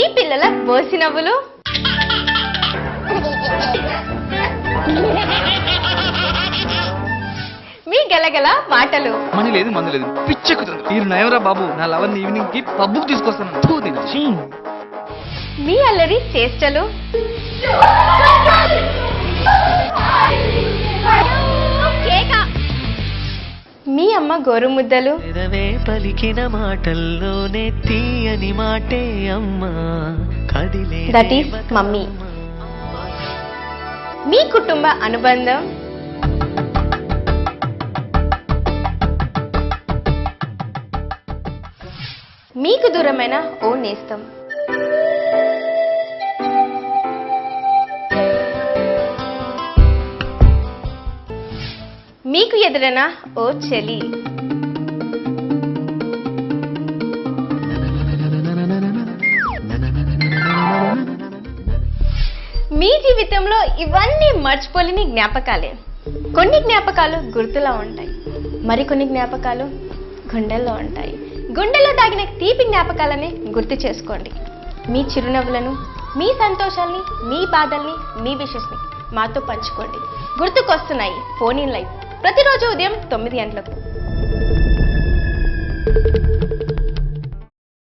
మీ పిల్లల బోసి నవ్వులు, మీ గలగల మాటలు. మనీ లేదు మందు లేదు పిచ్చెక్కుతుంది. మీరు నయవరా బాబు, నా లవర్ని ఈవినింగ్ కి పబ్బుకు తీసుకొస్తాను. మీ అల్లరి చేష్టలు, మీ అమ్మ గోరు ముద్దలు. పలికిన మాటల్లోనే తీయని మాటే అమ్మా కదిలే. That is mummy. మీ కుటుంబ అనుబంధం, మీకు దూరమైన ఓ నేస్తం. మీకు ఎదురైన ఓ చెలి. మీ జీవితంలో ఇవన్నీ మర్చిపోలేని జ్ఞాపకాలే. కొన్ని జ్ఞాపకాలు గుర్తులా ఉంటాయి, మరికొన్ని జ్ఞాపకాలు గుండెల్లో ఉంటాయి. గుండెల్లో దాగిన తీపి జ్ఞాపకాలని గుర్తు చేసుకోండి. మీ చిరునవ్వులను, మీ సంతోషాల్ని, మీ బాధల్ని, మీ విషెస్ని మాతో పంచుకోండి. గుర్తుకొస్తున్నాయి ఫోన్ ఇన్ లైవ్ ప్రతిరోజు ఉదయం 9 గంటలకు.